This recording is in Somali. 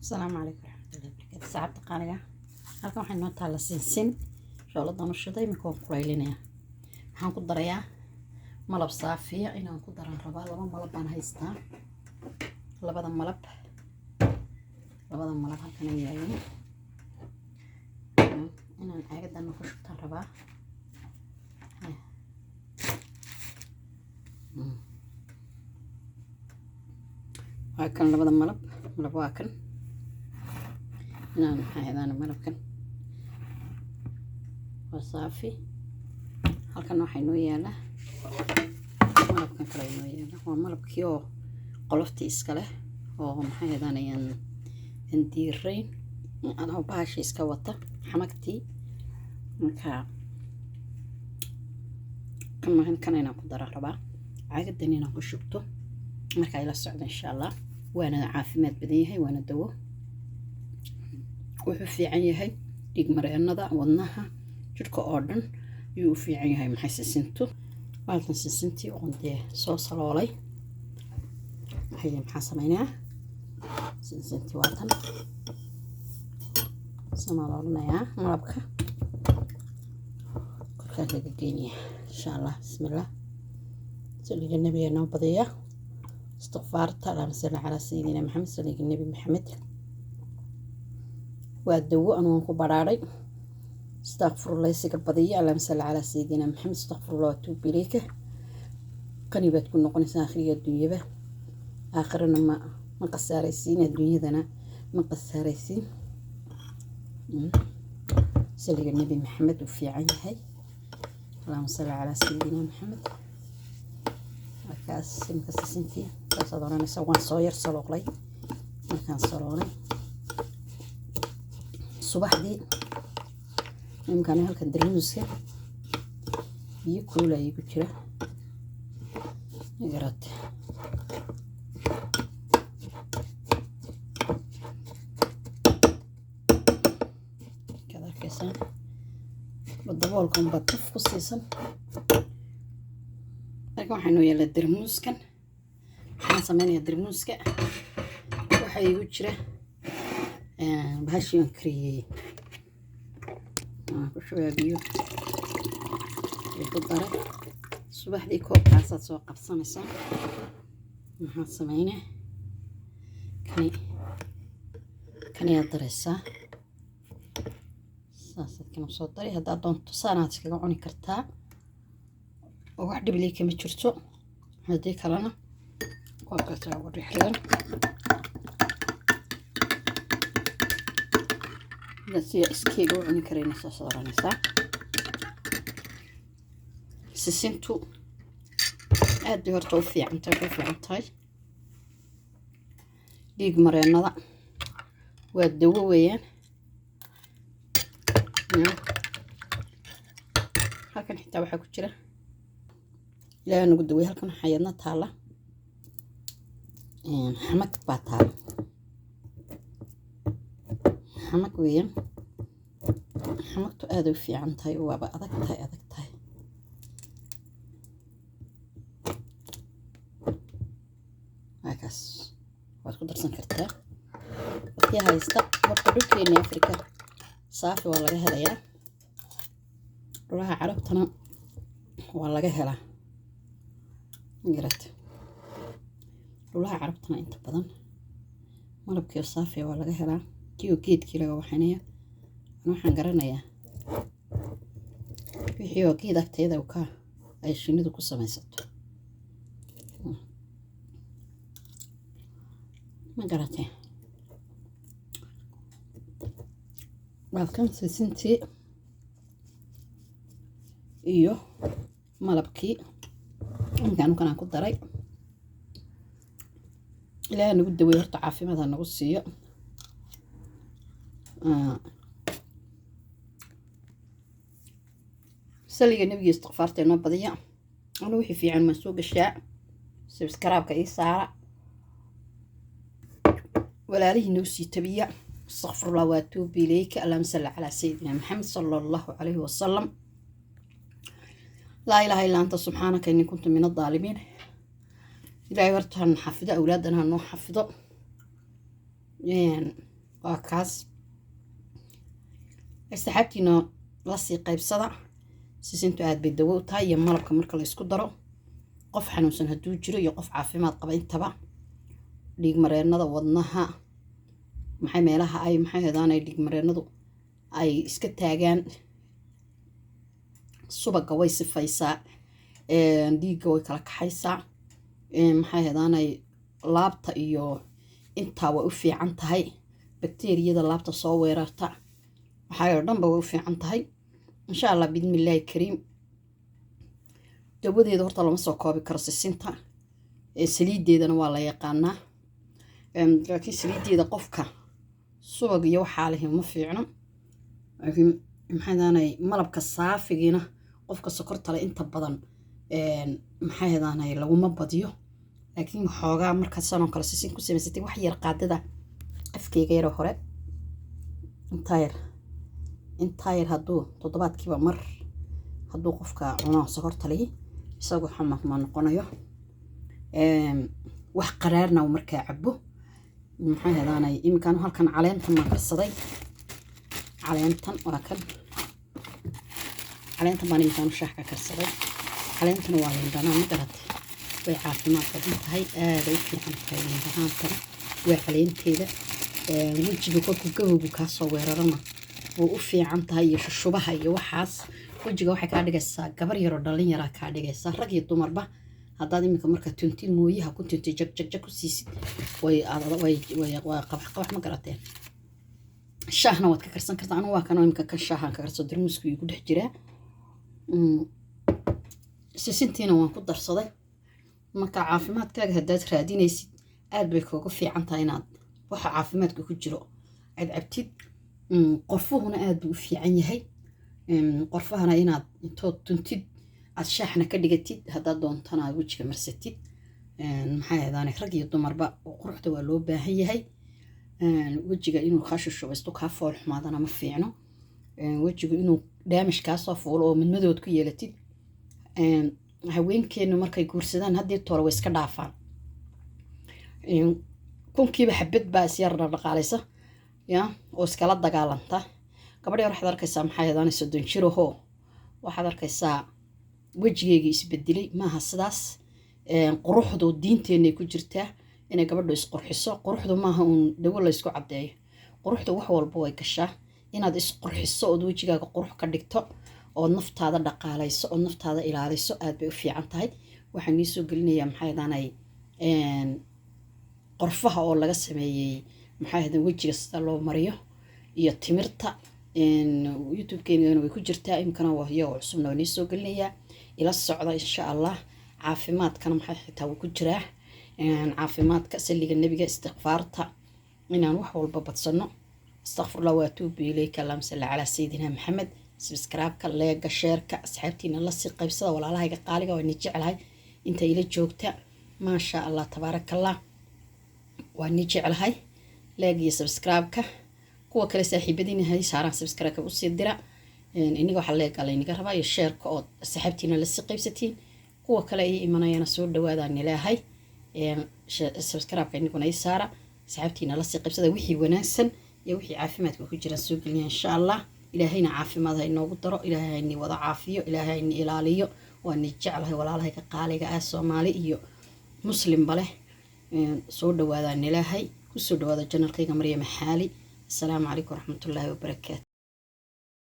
السلام عليكم ورحمة الله وبركاته. ساعات قانية halkan waxay noo taala sinsin shooladan u shiday imika waan kulaylinaya. Waxaan ku darayaa malab saafiya inaan ku daran rabaa. Laba malab baan haystaa. labada malab halkan ay yaalaan. inaan caagadan ku shubtaan rabaa. waa kan labada malab waa kan inaan haydaan malabkan waa saafi. halkan waxay noo yaala malabkan kale noo yaala waa malabkii oo qoloftii iska leh oo maxay hadanayaan indiirayn anoo baashi iska wata xamagtii marka kan inaan ku daran rabaa. caagadan inaan ku shubto marka ay la socdo insha Allah. waana caafimaad badan yahay, waana dawo. wuxuu fiican yahay dhiig mareennada, wadnaha, jirka oo dhan ayuu fiican yahay. maxay sisintu halkan sisintii oo dee soo saloolay maxaa sameynaa sisintii waa tan samaloolnayaa malabka korkaan kaga geynaya insha Allah. bismillah saliga nabiga noo badiya استغفرت اللهم صل على سيدنا محمد صلى النبي محمد وادو أنا كو براري استغفر الله يسيك البضية اللهم صل على سيدنا محمد استغفر الله واتوب إليك قنيبة تكون نقنسة آخرية الدنيا به آخرنا ما قصاريسين الدنيا ذنا ما قصاريسين صلى النبي محمد وفي عينها اللهم صل على سيدنا محمد markaas sintii saas adoonaysa waan soo yar saloolay. markaan saloolay subaxdii imkaan halkan darmuuska biyo kulay ku jira garad kada kaysan daboolkan bataf ku siisan. waxaan noo yaala darmuuskan waxaan sameynaya darmuuska waxa igu jira bahashiyan kariyay ku shubaa biyo ku daray subaxdii koobkaasaad soo qabsanaysaa. maxaa sameynaa kani aad daraysaa saasaad kana soo daray. haddaad doonto saanaad iskaga cuni kartaa oo wax dhib leh kama jirto. hadii kalena waa ka soo warixdan nasiya iskiga u cuni karayna soo saaranaysa. sisintu aad bay horta u fiican tahay dhiig mareennada waa dawo weeyaan. halkan xitaa waxaa ku jira ilaa nagu daway. halkan xayadna taala xamag baa taala xamag weeyaan. xamagtu aad u fiican tahay waaba adag tahay markaas waad ku darsan kartaa. waqtiga haysta horta dhulkeena Afrika saafi waa laga helayaa. dhulaha carabtana waa laga helaa garad dhulaha carabtana inta badan malabkii saafi waa laga helaa. kiyo geedkii laga waxaynaya waxaan garanayaa wixii oo geed agteeda ka ay shinidu ku samaysato ma garatay. halkan sisintii iyo malabkii inkaan kana ku daray. ilaa nagu daway horta caafimaad nagu siiyo. saliga nabiga istighfaarta noo badiya ana wixii fiican ma soo gashaa. subscribe-ka ii saara walaalihi noo sii tabiya. astaghfirullah wa atuub ilayka. allahumma salli ala sayyidina muhammad sallallahu alayhi wa sallam. لا إله إلا أنت سبحانك إني كنت من الظالمين. إلهي ورتها نحفظه أولادنا نحفظه يعني وكاس استحبتينا لاسي قيب صدع سيسنتو عاد بيدوو تاي مالبك marka la isku daro qof xanuunsan haduu jiro iyo qof caafimaad qaba intaba dhiig mareenada wadnaha maxay meelaha ay maxay heedaanay dhiig mareenadu ay iska taagaan subaga way sifaysaa dhiigga way kala kaxaysaa maxay heedaanay laabta iyo intaa way u fiican tahay bakteeriyada laabta soo weerarta waxay oo dhanba way u fiican tahay insha Allah bidmillaahi kariim dawadeeda horta lama soo koobi karo sisinta saliideedana waa la yaqaanaa laakiin saliideeda qofka subag iyo waxa leh ma fiicno laakiin maxay heedaanay malabka saafigiina qofka sokorta leh inta badan maxay heedaanay laguma badiyo laakiin xoogaa marka sanoo kale sisin ku samaysatay wax yar qaadada afkeyga yar hore inta yar hadduu toddobaadkiiba mar hadduu qofka cuno sokorta leh isagoo xamaaq ma noqonayo wax qaraarna markaa cabo maxay heedaanay imkaan halkan caleentan ma karsaday caleentan waa kan caleentan baan imkaan shaah ka karsaday caleentan waa lindana ma garatay way caafimaad badan tahay aad ay fiican tahay lindanaantana waa caleenteeda wajiga kolku gabowgu kaa soo weerarana oo u fiican tahay iyo shubaha iyo waxaas wajiga waxay ka dhigaysaa gabar yar oo dhalin yar ka dhigaysaa rag iyo dumarba haddaad imika marka tuntin mooyaha ku tunti jag ku siisid way qabax ma garateen shaahna waad ka karsan kartaa anigu waa kan imika kan shaahan ka karso darmuusku igu dhex jiraa sisintiina waan ku darsaday marka caafimaadkaaga haddaad raadinaysid aad bay kooga fiican tahay inaad waxa caafimaadka ku jiro aad cabtid qorfuhuna aad buu u fiican yahay qorfahana inaad intood tuntid aad shaahna ka dhigatid haddaad doontana aad wejiga marsatid maxay heedaanay rag iyo dumarba quruxda waa loo baahan yahay wejiga inuu kaa shushubaysto kaa fool xumaadana ma fiicno wejigu inuu daamish kaa soo fuulo oo madmadood ku yeelatid haweenkeenu markay guursadaan haddii toole way iska dhaafaan kunkiiba xabad baa isyar dhaqaalaysa ya oo iskala dagaalanta gabadh yar waxaad arkaysaa maxay heedaanay 30 jir ahoo waxaad arkaysaa wejigeega isbedelay maaha sidaas quruxdu diinteenay ku jirtaa inay gabadhu isqurxiso quruxdu maaha uun dawo la isku cadeeyo quruxdu wax walba way gashaa inaad isqurxiso oo wejigaaga qurux ka dhigto oo naftaada dhaqaalayso oo naftaada ilaaliso aad bay u fiican tahay waxaan soo gelinayaa maxay heedaanay qorfaha oo laga sameeyay maxay heedan wejiga sida loo mariyo iyo timirta youtube-keena way ku jirtaa imkana waa iyo cusubna waan soo gelinayaa ila socda insha Allah caafimaadkana maxay xitaa ku jiraa caafimaadka saliga nabiga istighfaarta inaan wax walba badsano astaghfirullah wa atuubu ilayka allahumma salli ala sayidina maxamed subscribe-ka leega share-ka asxaabtiina la sii qaybsada walaalahayga qaaliga waa jecelahay inta ila joogta ma sha Allah tabarakallah waa jecelahay leega iyo subscribe-ka kuwa kale saaxiibadiina hay saaran subscribe-ka u sii dira iniga waxa leega la iniga rabaa iyo share-ka oo asxaabtiina la sii qaybsatiin kuwa kale ay imanayana soo dhawaadaan ilaahay subscribe-ka iniguna ay saara asxaabtiina la sii qaybsada wixii wanaagsan iyo wixii caafimaadka ku jira soo geliya insha Allah ilaahayna caafimaad ha inoogu daro ilaahayna wada caafiyo ilaahayna ilaaliyo waan jecelahay walaalahayga qaaliga ah Soomaali iyo muslim bale soo dhawaadaan ilaahay ku soo dhawaada channel-kayga Maryam Xaali السلام عليكم ورحمة الله وبركاته.